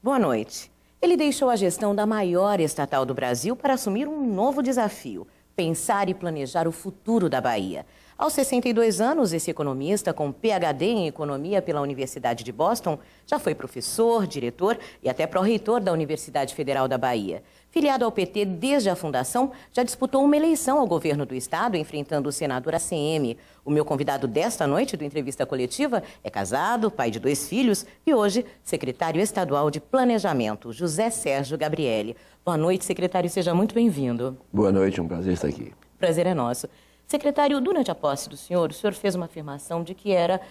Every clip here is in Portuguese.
Boa noite. Ele deixou a gestão da maior estatal do Brasil para assumir um novo desafio: pensar e planejar o futuro da Bahia. Aos 62 anos, esse economista, com PhD em Economia pela Universidade de Boston, já foi professor, diretor e até pró-reitor da Universidade Federal da Bahia. Filiado ao PT desde a fundação, já disputou uma eleição ao governo do estado, enfrentando o senador ACM. O meu convidado desta noite do Entrevista Coletiva é casado, pai de 2 filhos e hoje secretário estadual de Planejamento, José Sérgio Gabrielli. Boa noite, secretário, seja muito bem-vindo. Boa noite, é um prazer estar aqui. Prazer é nosso. Secretário, durante a posse do senhor, o senhor fez uma afirmação de que era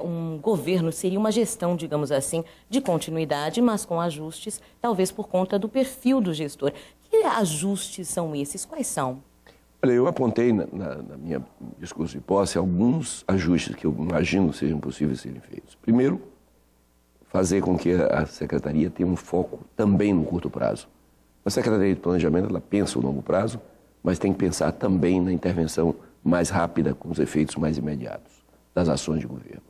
um governo, seria uma gestão, digamos assim, de continuidade, mas com ajustes, talvez por conta do perfil do gestor. Que ajustes são esses? Quais são? Olha, eu apontei na minha discurso de posse alguns ajustes que eu imagino sejam possíveis serem feitos. Primeiro, fazer com que a Secretaria tenha um foco também no curto prazo. A Secretaria de Planejamento, ela pensa o longo prazo, mas tem que pensar também na intervenção mais rápida, com os efeitos mais imediatos das ações de governo.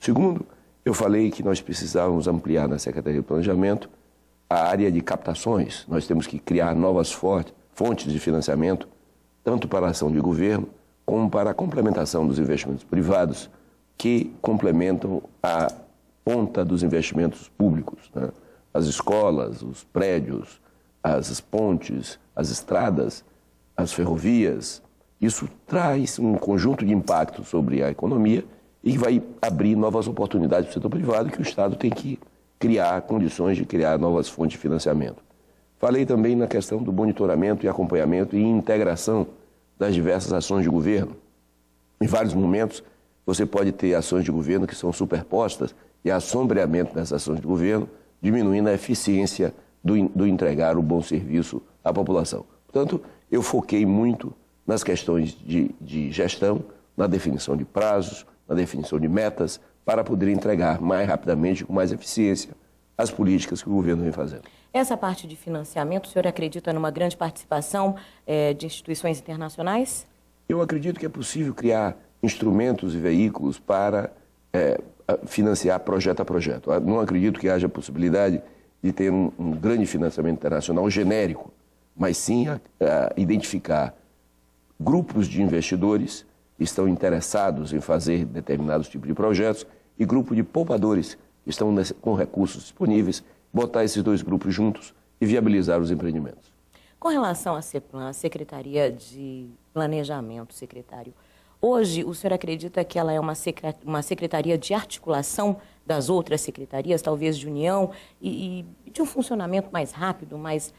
Segundo, eu falei que nós precisávamos ampliar na Secretaria de Planejamento a área de captações. Nós temos que criar novas fontes de financiamento, tanto para a ação de governo, como para a complementação dos investimentos privados, que complementam a ponta dos investimentos públicos, né? As escolas, os prédios, as pontes, as estradas, as ferrovias. Isso traz um conjunto de impactos sobre a economia e vai abrir novas oportunidades para o setor privado, que o Estado tem que criar condições de criar novas fontes de financiamento. Falei também na questão do monitoramento e acompanhamento e integração das diversas ações de governo. Em vários momentos, você pode ter ações de governo que são superpostas e há sombreamento dessas ações de governo, diminuindo a eficiência do entregar o bom serviço à população. Portanto, eu foquei muito nas questões de gestão, na definição de prazos, na definição de metas, para poder entregar mais rapidamente, com mais eficiência, as políticas que o governo vem fazendo. Essa parte de financiamento, o senhor acredita numa grande participação de instituições internacionais? Eu acredito que é possível criar instrumentos e veículos para financiar projeto a projeto. Eu não acredito que haja possibilidade de ter um grande financiamento internacional genérico, mas sim a identificar grupos de investidores que estão interessados em fazer determinados tipos de projetos e grupo de poupadores que estão com recursos disponíveis, botar esses 2 grupos juntos e viabilizar os empreendimentos. Com relação à CEPLAN, a Secretaria de Planejamento, secretário, hoje o senhor acredita que ela é uma secretaria de articulação das outras secretarias, talvez de união, e de um funcionamento mais rápido, mais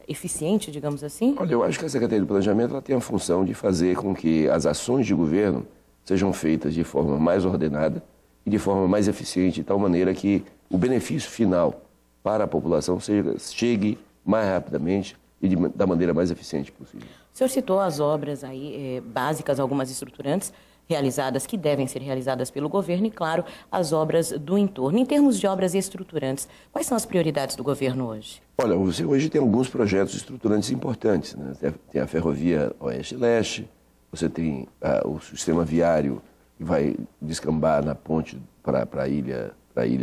eficiente, digamos assim? Olha, eu acho que a Secretaria de Planejamento ela tem a função de fazer com que as ações de governo sejam feitas de forma mais ordenada e de forma mais eficiente, de tal maneira que o benefício final para a população chegue mais rapidamente e da maneira mais eficiente possível. O senhor citou as obras aí básicas, algumas estruturantes realizadas, que devem ser realizadas pelo governo e, claro, as obras do entorno. Em termos de obras estruturantes, quais são as prioridades do governo hoje? Olha, você hoje tem alguns projetos estruturantes importantes, né? Tem a ferrovia Oeste-Leste, você tem o sistema viário que vai descambar na ponte para a ilha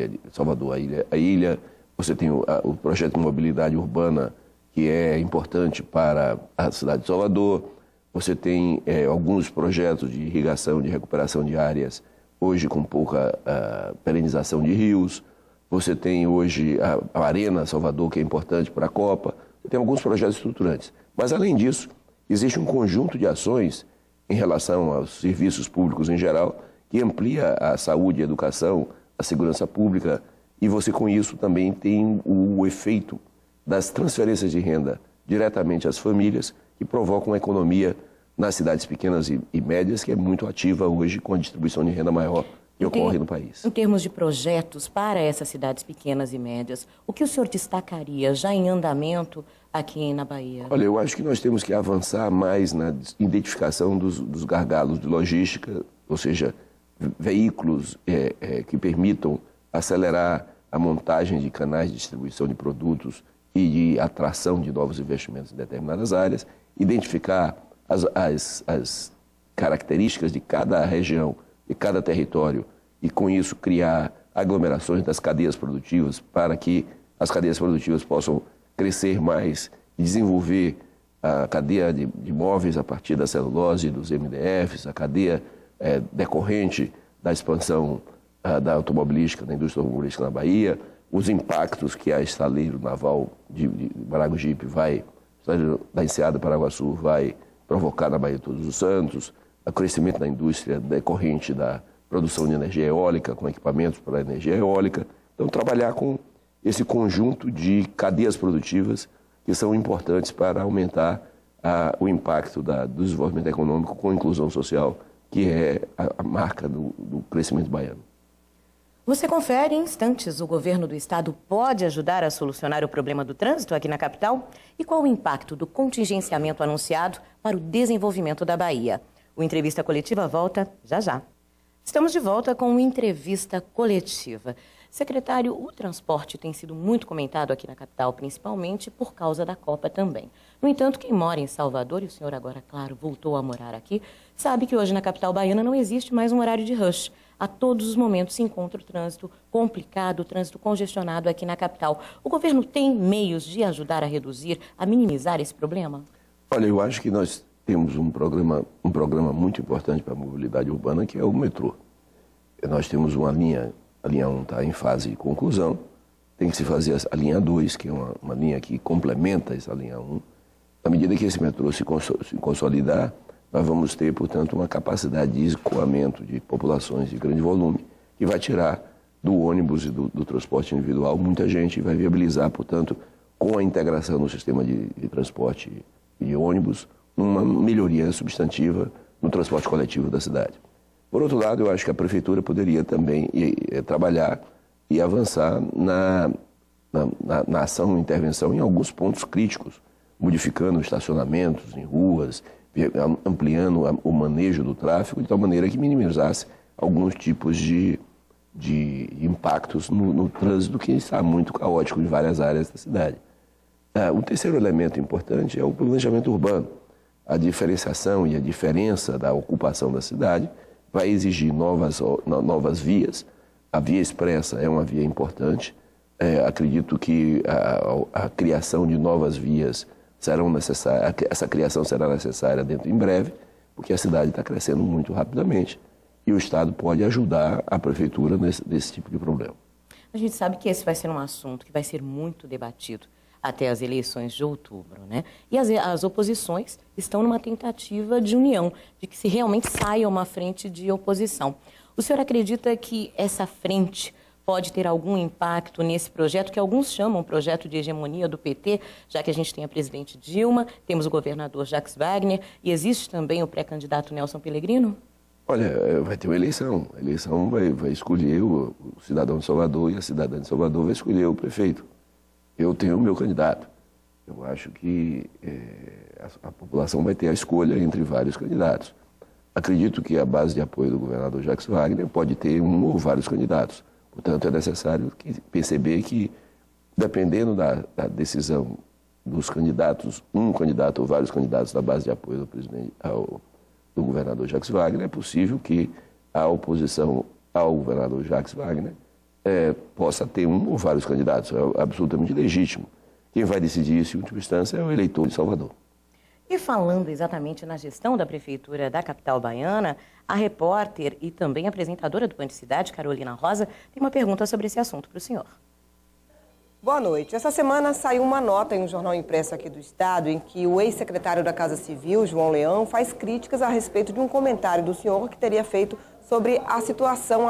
de Salvador, a ilha. Você tem o projeto de mobilidade urbana, que é importante para a cidade de Salvador. Você tem alguns projetos de irrigação, de recuperação de áreas, hoje com pouca perenização de rios. Você tem hoje a Arena Salvador, que é importante para a Copa. Você tem alguns projetos estruturantes. Mas, além disso, existe um conjunto de ações em relação aos serviços públicos em geral, que amplia a saúde, a educação, a segurança pública. E você, com isso, também tem o efeito das transferências de renda diretamente às famílias, que provocam uma economia nas cidades pequenas e médias, que é muito ativa hoje com a distribuição de renda maior que ocorre no país. Em termos de projetos para essas cidades pequenas e médias, o que o senhor destacaria já em andamento aqui na Bahia? Olha, eu acho que nós temos que avançar mais na identificação dos gargalos de logística, ou seja, veículos que permitam acelerar a montagem de canais de distribuição de produtos e de atração de novos investimentos em determinadas áreas, identificar as características de cada região, de cada território, e com isso criar aglomerações das cadeias produtivas para que as cadeias produtivas possam crescer mais e desenvolver a cadeia de móveis a partir da celulose e dos MDFs, a cadeia decorrente da expansão da automobilística, da indústria automobilística na Bahia, os impactos que a estaleiro naval de Maragogipe da Enseada Paraguaçu vai provocar na Baía de Todos os Santos, o crescimento da indústria decorrente da produção de energia eólica, com equipamentos para a energia eólica. Então, trabalhar com esse conjunto de cadeias produtivas que são importantes para aumentar o impacto do desenvolvimento econômico com a inclusão social, que é a marca do crescimento baiano. Você confere em instantes, o governo do estado pode ajudar a solucionar o problema do trânsito aqui na capital? E qual o impacto do contingenciamento anunciado para o desenvolvimento da Bahia? O Entrevista Coletiva volta já já. Estamos de volta com uma entrevista coletiva. Secretário, o transporte tem sido muito comentado aqui na capital, principalmente por causa da Copa também. No entanto, quem mora em Salvador, e o senhor agora, claro, voltou a morar aqui, sabe que hoje na capital baiana não existe mais um horário de rush. A todos os momentos se encontra o trânsito complicado, o trânsito congestionado aqui na capital. O governo tem meios de ajudar a reduzir, a minimizar esse problema? Olha, eu acho que nós temos um programa muito importante para a mobilidade urbana, que é o metrô. Nós temos uma linha, a linha 1 está em fase de conclusão, tem que se fazer a linha 2, que é uma linha que complementa essa linha 1. À medida que esse metrô se consolidar, nós vamos ter, portanto, uma capacidade de escoamento de populações de grande volume, que vai tirar do ônibus e do transporte individual muita gente e vai viabilizar, portanto, com a integração no sistema de transporte de ônibus, uma melhoria substantiva no transporte coletivo da cidade. Por outro lado, eu acho que a Prefeitura poderia também trabalhar e avançar na ação e intervenção em alguns pontos críticos, modificando estacionamentos em ruas, ampliando o manejo do tráfego, de tal maneira que minimizasse alguns tipos de impactos no trânsito, que está muito caótico em várias áreas da cidade. O terceiro elemento importante é o planejamento urbano. A diferenciação e a diferença da ocupação da cidade vai exigir novas vias. A via expressa é uma via importante. Acredito que a criação de novas vias serão necessárias, essa criação será necessária em breve, porque a cidade está crescendo muito rapidamente e o Estado pode ajudar a Prefeitura nesse tipo de problema. A gente sabe que esse vai ser um assunto que vai ser muito debatido até as eleições de outubro, né? E as oposições estão numa tentativa de união, de que se realmente saia uma frente de oposição. O senhor acredita que essa frente pode ter algum impacto nesse projeto, que alguns chamam projeto de hegemonia do PT, já que a gente tem a presidente Dilma, temos o governador Jacques Wagner e existe também o pré-candidato Nelson Pellegrino? Olha, vai ter uma eleição. A eleição vai escolher o cidadão de Salvador e a cidadã de Salvador vai escolher o prefeito. Eu tenho o meu candidato. Eu acho que a população vai ter a escolha entre vários candidatos. Acredito que a base de apoio do governador Jacques Wagner pode ter um ou vários candidatos. Portanto, é necessário perceber que, dependendo da decisão dos candidatos, um candidato ou vários candidatos da base de apoio do governador Jacques Wagner, é possível que a oposição ao governador Jacques Wagner possa ter um ou vários candidatos. É absolutamente legítimo. Quem vai decidir isso, em última instância, é o eleitor de Salvador. E falando exatamente na gestão da Prefeitura da capital baiana, a repórter e também apresentadora do Panticidade, Carolina Rosa, tem uma pergunta sobre esse assunto para o senhor. Boa noite. Essa semana saiu uma nota em um jornal impresso aqui do estado em que o ex-secretário da Casa Civil, João Leão, faz críticas a respeito de um comentário do senhor que teria feito sobre a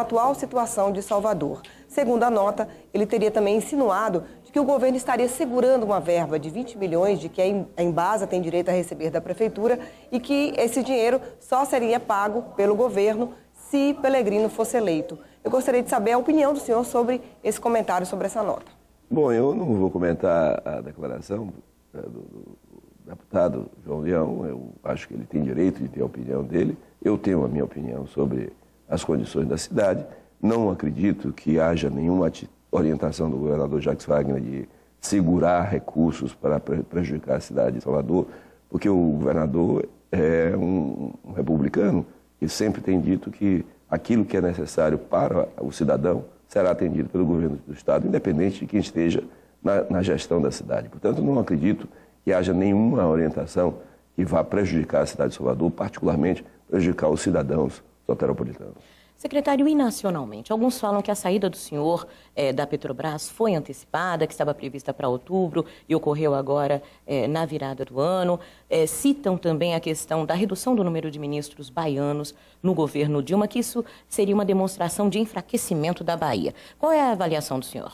atual situação de Salvador. Segundo a nota, ele teria também insinuado de que o governo estaria segurando uma verba de 20 milhões de que a Embasa tem direito a receber da Prefeitura e que esse dinheiro só seria pago pelo governo se Pellegrino fosse eleito. Eu gostaria de saber a opinião do senhor sobre esse comentário, sobre essa nota. Bom, eu não vou comentar a declaração do deputado João Leão. Eu acho que ele tem direito de ter a opinião dele. Eu tenho a minha opinião sobre as condições da cidade. Não acredito que haja nenhuma orientação do governador Jacques Wagner de segurar recursos para prejudicar a cidade de Salvador, porque o governador é um republicano e sempre tem dito que aquilo que é necessário para o cidadão será atendido pelo governo do Estado, independente de quem esteja na gestão da cidade. Portanto, não acredito que haja nenhuma orientação que vá prejudicar a cidade de Salvador, particularmente prejudicar os cidadãos soteropolitanos. Secretário, e nacionalmente? Alguns falam que a saída do senhor da Petrobras foi antecipada, que estava prevista para outubro e ocorreu agora na virada do ano. Citam também a questão da redução do número de ministros baianos no governo Dilma, que isso seria uma demonstração de enfraquecimento da Bahia. Qual é a avaliação do senhor?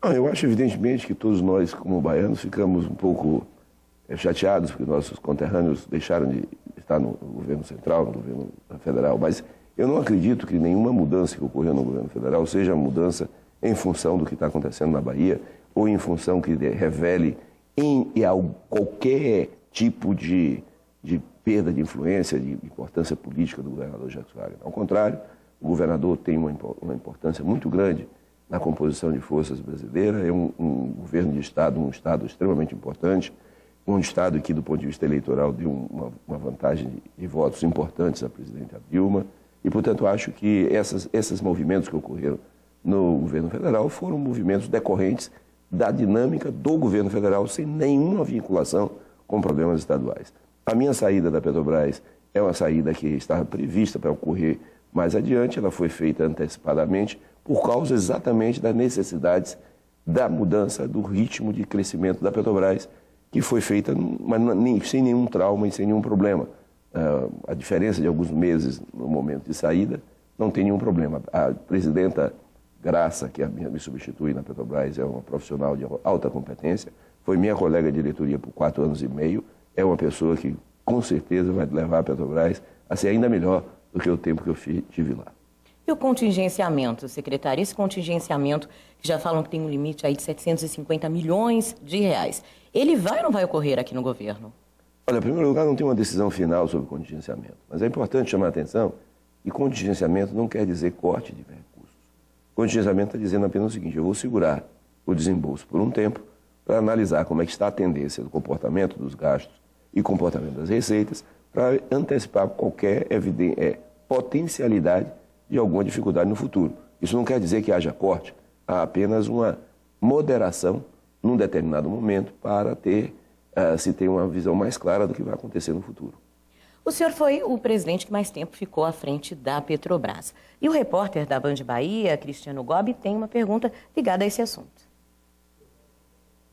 Eu acho evidentemente que todos nós, como baianos, ficamos um pouco chateados porque nossos conterrâneos deixaram de estar no governo central, no governo federal, mas eu não acredito que nenhuma mudança que ocorreu no governo federal seja mudança em função do que está acontecendo na Bahia ou em função que revele qualquer tipo de perda de influência, de importância política do governador Jacques Wagner. Ao contrário, o governador tem uma importância muito grande na composição de forças brasileiras, é um governo de Estado, um Estado extremamente importante, um Estado que, do ponto de vista eleitoral, deu uma vantagem de votos importantes à presidente Dilma. E, portanto, acho que esses movimentos que ocorreram no governo federal foram movimentos decorrentes da dinâmica do governo federal, sem nenhuma vinculação com problemas estaduais. A minha saída da Petrobras é uma saída que estava prevista para ocorrer mais adiante, ela foi feita antecipadamente por causa exatamente das necessidades da mudança do ritmo de crescimento da Petrobras, que foi feita sem nenhum trauma e sem nenhum problema. A diferença de alguns meses no momento de saída não tem nenhum problema. A presidenta Graça, que me substitui na Petrobras, é uma profissional de alta competência, foi minha colega de diretoria por 4 anos e meio, é uma pessoa que com certeza vai levar a Petrobras a ser ainda melhor do que o tempo que eu tive lá. E o contingenciamento, secretário? Esse contingenciamento, que já falam que tem um limite aí de 750 milhões de reais, ele vai ou não vai ocorrer aqui no governo? Olha, em primeiro lugar, não tem uma decisão final sobre contingenciamento, mas é importante chamar a atenção que contingenciamento não quer dizer corte de recursos. Contingenciamento está dizendo apenas o seguinte: eu vou segurar o desembolso por um tempo para analisar como é que está a tendência do comportamento dos gastos e comportamento das receitas, para antecipar qualquer potencialidade de alguma dificuldade no futuro. Isso não quer dizer que haja corte, há apenas uma moderação num determinado momento para se ter uma visão mais clara do que vai acontecer no futuro. O senhor foi o presidente que mais tempo ficou à frente da Petrobras. E o repórter da Band Bahia, Cristiano Gobi, tem uma pergunta ligada a esse assunto.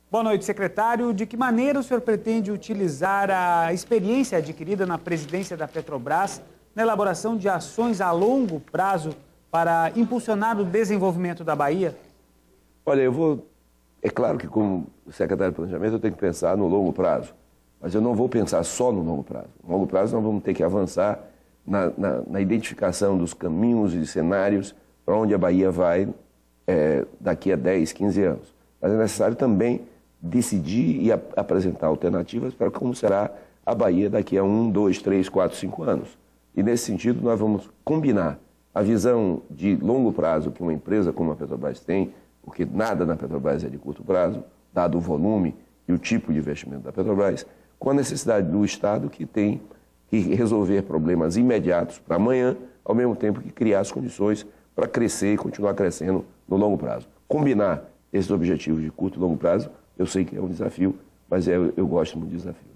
Boa noite, secretário. De que maneira o senhor pretende utilizar a experiência adquirida na presidência da Petrobras na elaboração de ações a longo prazo para impulsionar o desenvolvimento da Bahia? Olha, é claro que como secretário de Planejamento eu tenho que pensar no longo prazo, mas eu não vou pensar só no longo prazo. No longo prazo nós vamos ter que avançar na identificação dos caminhos e cenários para onde a Bahia vai daqui a 10, 15 anos. Mas é necessário também decidir e apresentar alternativas para como será a Bahia daqui a 1, 2, 3, 4, 5 anos. E nesse sentido nós vamos combinar a visão de longo prazo que uma empresa como a Petrobras tem, porque nada na Petrobras é de curto prazo, dado o volume e o tipo de investimento da Petrobras, com a necessidade do Estado que tem que resolver problemas imediatos para amanhã, ao mesmo tempo que criar as condições para crescer e continuar crescendo no longo prazo. Combinar esses objetivos de curto e longo prazo, eu sei que é um desafio, mas eu gosto muito de desafios.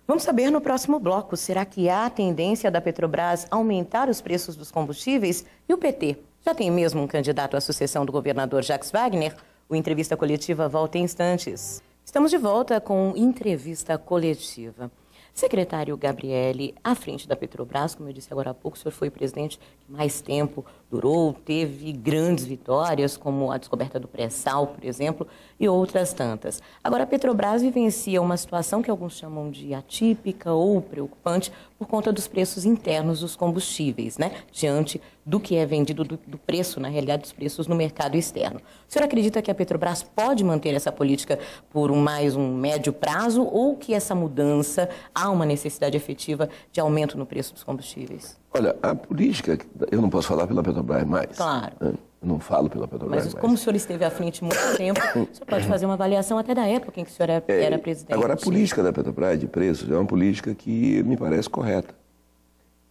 Vamos saber no próximo bloco, será que há tendência da Petrobras aumentar os preços dos combustíveis? E o PT já tem mesmo um candidato à sucessão do governador Jacques Wagner? O Entrevista Coletiva volta em instantes. Estamos de volta com Entrevista Coletiva. Secretário Gabrielli, à frente da Petrobras, como eu disse agora há pouco, o senhor foi presidente que mais tempo durou, teve grandes vitórias, como a descoberta do pré-sal, por exemplo, e outras tantas. Agora, a Petrobras vivencia uma situação que alguns chamam de atípica ou preocupante por conta dos preços internos dos combustíveis, né? Diante do que é vendido, do preço, na realidade, dos preços no mercado externo. O senhor acredita que a Petrobras pode manter essa política por mais um médio prazo ou que essa mudança há uma necessidade efetiva de aumento no preço dos combustíveis? Olha, a política, eu não posso falar pela Petrobras mais. Claro. Eu não falo pela Petrobras mais. Mas como o senhor esteve à frente muito tempo, o senhor pode fazer uma avaliação até da época em que o senhor era presidente. Agora, a política da Petrobras de preços é uma política que me parece correta.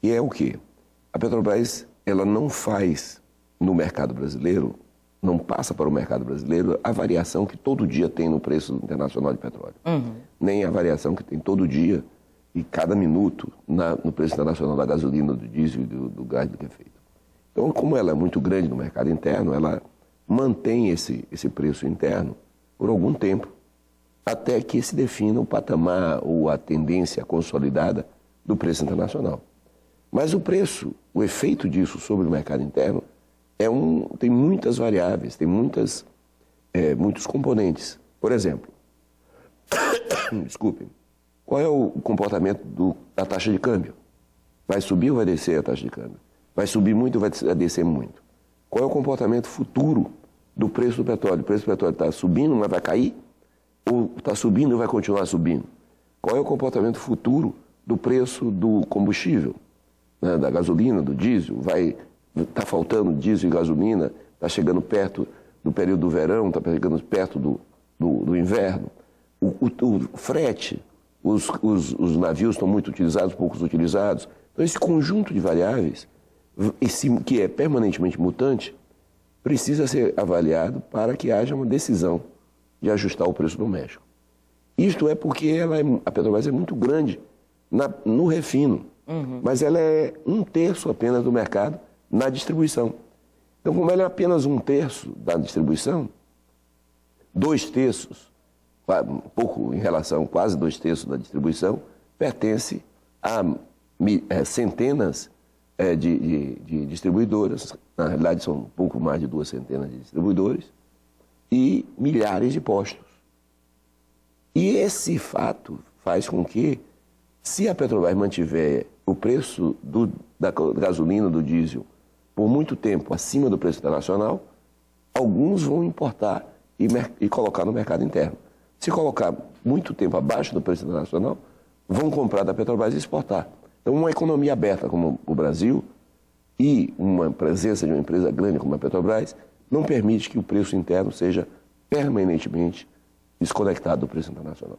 E é o quê? A Petrobras, ela não faz no mercado brasileiro não passa para o mercado brasileiro a variação que todo dia tem no preço internacional de petróleo. Nem a variação que tem todo dia e cada minuto no preço internacional da gasolina, do diesel e do gás do que é feito. Então, como ela é muito grande no mercado interno, ela mantém esse preço interno por algum tempo, até que se defina o patamar ou a tendência consolidada do preço internacional. Mas o efeito disso sobre o mercado interno tem muitas variáveis, tem muitos componentes. Por exemplo, desculpem, qual é o comportamento da taxa de câmbio? Vai subir ou vai descer a taxa de câmbio? Vai subir muito ou vai descer muito? Qual é o comportamento futuro do preço do petróleo? O preço do petróleo está subindo, mas vai cair? Ou está subindo e vai continuar subindo? Qual é o comportamento futuro do preço do combustível? Né, da gasolina, do diesel? Está faltando diesel e gasolina? Está chegando perto do período do verão? Está chegando perto do inverno? O frete, os navios estão muito utilizados, poucos utilizados. Então, esse conjunto de variáveis, que é permanentemente mutante, precisa ser avaliado para que haja uma decisão de ajustar o preço doméstico. Isto é porque a Petrobras é muito grande no refino, mas ela é 1/3 apenas do mercado na distribuição. Então, como ela é apenas 1/3 da distribuição, 2/3, pouco em relação, quase 2/3 da distribuição, pertence a centenas de distribuidoras, na realidade são um pouco mais de 2 centenas de distribuidores, e milhares de postos. E esse fato faz com que, se a Petrobras mantiver o preço da gasolina, do diesel, por muito tempo acima do preço internacional, alguns vão importar e colocar no mercado interno. Se colocar muito tempo abaixo do preço internacional, vão comprar da Petrobras e exportar. Então, uma economia aberta como o Brasil e uma presença de uma empresa grande como a Petrobras não permite que o preço interno seja permanentemente desconectado do preço internacional.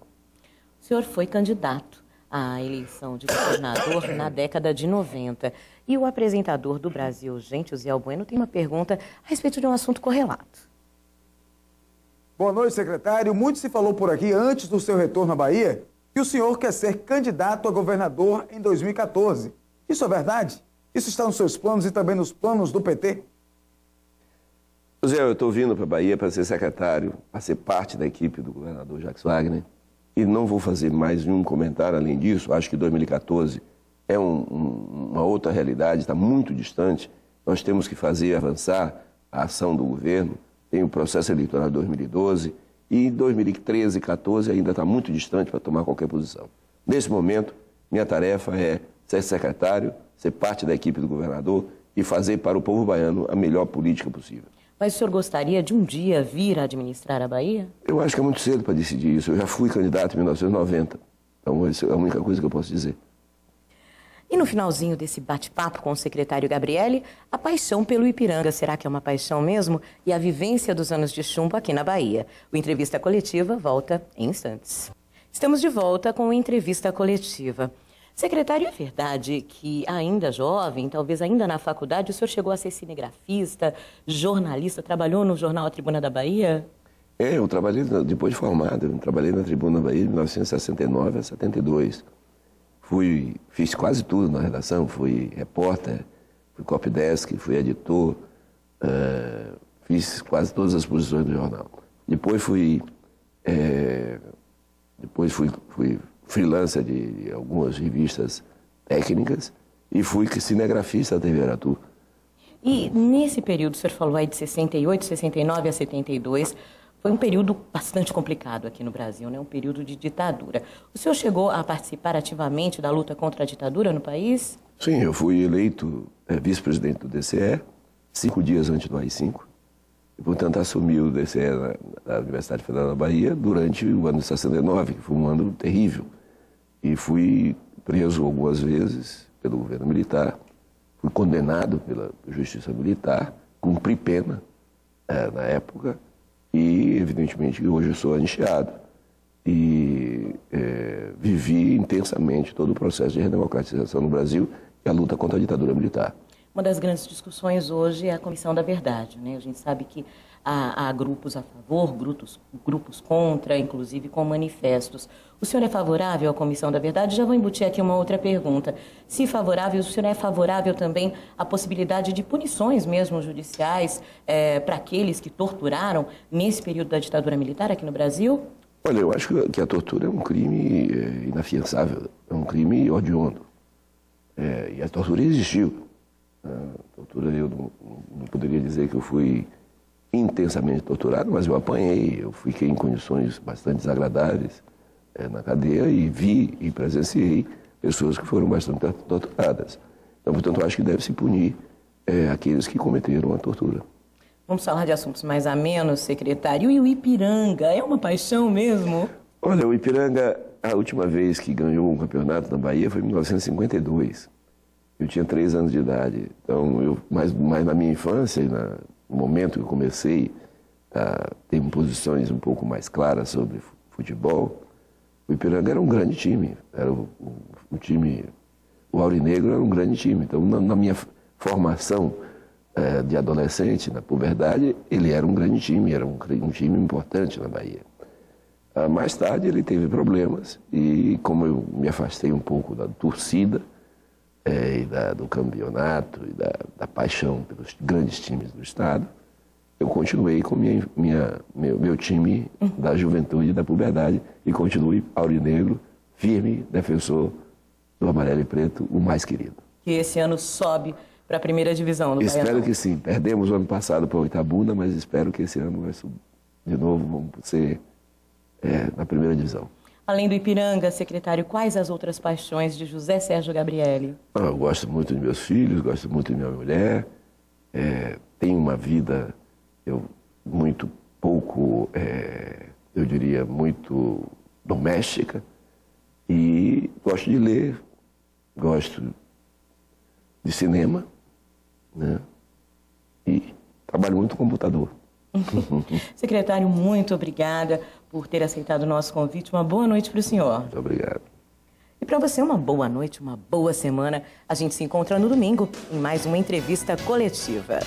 O senhor foi candidato à eleição de governador na década de 90. E o apresentador do Brasil, gente, o Zé Bueno, tem uma pergunta a respeito de um assunto correlato. Boa noite, secretário. Muito se falou por aqui, antes do seu retorno à Bahia, que o senhor quer ser candidato a governador em 2014. Isso é verdade? Isso está nos seus planos e também nos planos do PT? Zé, eu estou vindo para a Bahia para ser secretário, para ser parte da equipe do governador Jacques Wagner, e não vou fazer mais nenhum comentário além disso. Acho que 2014 é uma outra realidade, está muito distante. Nós temos que fazer avançar a ação do governo. Tem o processo eleitoral de 2012 e 2013 e 2014 ainda está muito distante para tomar qualquer posição. Nesse momento, minha tarefa é ser secretário, ser parte da equipe do governador e fazer para o povo baiano a melhor política possível. Mas o senhor gostaria de um dia vir a administrar a Bahia? Eu acho que é muito cedo para decidir isso. Eu já fui candidato em 1990. Então, essa é a única coisa que eu posso dizer. E no finalzinho desse bate-papo com o secretário Gabrielli, a paixão pelo Ipiranga, será que é uma paixão mesmo? E a vivência dos anos de chumbo aqui na Bahia. O Entrevista Coletiva volta em instantes. Estamos de volta com o Entrevista Coletiva. Secretário, é verdade que ainda jovem, talvez ainda na faculdade, o senhor chegou a ser cinegrafista, jornalista, trabalhou no jornal A Tribuna da Bahia? Eu trabalhei, depois de formado, eu trabalhei na Tribuna da Bahia de 1969 a 72. Fiz quase tudo na redação, fui repórter, fui copydesk, fui editor, fiz quase todas as posições do jornal. Depois fui freelancer de algumas revistas técnicas e fui cinegrafista da TV Aratu. E nesse período, o senhor falou aí de 68, 69 a 72, foi um período bastante complicado aqui no Brasil, né? Um período de ditadura. O senhor chegou a participar ativamente da luta contra a ditadura no país? Sim, eu fui eleito vice-presidente do DCE 5 dias antes do AI-5. E, portanto, assumi o DCE na Universidade Federal da Bahia durante o ano de 69, que foi um ano terrível. E fui preso algumas vezes pelo governo militar, fui condenado pela justiça militar, cumpri pena na época e, evidentemente, hoje eu sou anistiado. E vivi intensamente todo o processo de redemocratização no Brasil e a luta contra a ditadura militar. Uma das grandes discussões hoje é a Comissão da Verdade, né? A gente sabe que há grupos a favor, grupos contra, inclusive com manifestos. O senhor é favorável à Comissão da Verdade? Já vou embutir aqui uma outra pergunta. Se favorável, o senhor é favorável também à possibilidade de punições mesmo judiciais para aqueles que torturaram nesse período da ditadura militar aqui no Brasil? Olha, eu acho que a tortura é um crime inafiançável, é um crime hediondo. E a tortura existiu. A tortura, eu não poderia dizer que eu fui intensamente torturado, mas eu apanhei, eu fiquei em condições bastante desagradáveis na cadeia e vi e presenciei pessoas que foram bastante torturadas. Então, portanto, eu acho que deve-se punir aqueles que cometeram a tortura. Vamos falar de assuntos mais amenos, secretário. E o Ipiranga, é uma paixão mesmo? Olha, o Ipiranga, a última vez que ganhou um campeonato na Bahia foi em 1952. Eu tinha 3 anos de idade. Então, mas na minha infância, no momento que eu comecei a ter posições um pouco mais claras sobre futebol, o Ipiranga era um grande time. Era o time, o Aurinegro era um grande time. Então, na minha formação de adolescente, na puberdade, ele era um grande time, era um time importante na Bahia. Mais tarde ele teve problemas e como eu me afastei um pouco da torcida e do campeonato e da paixão pelos grandes times do estado, eu continuei com meu time da juventude e da puberdade e continuei aurinegro, firme, defensor do amarelo e preto, o mais querido. Que esse ano sobe para a primeira divisão do Baianão. Espero que sim. Perdemos o ano passado para o Itabuna, mas espero que esse ano vai subir de novo, vamos ser na primeira divisão. Além do Ipiranga, secretário, quais as outras paixões de José Sérgio Gabrielli? Eu gosto muito de meus filhos, gosto muito de minha mulher, tenho uma vida muito pouco, eu diria, muito doméstica e gosto de ler, gosto de cinema, né? E trabalho muito com computador. Secretário, muito obrigada por ter aceitado o nosso convite. Uma boa noite para o senhor. Muito obrigado. E para você, uma boa noite, uma boa semana. A gente se encontra no domingo em mais uma entrevista coletiva.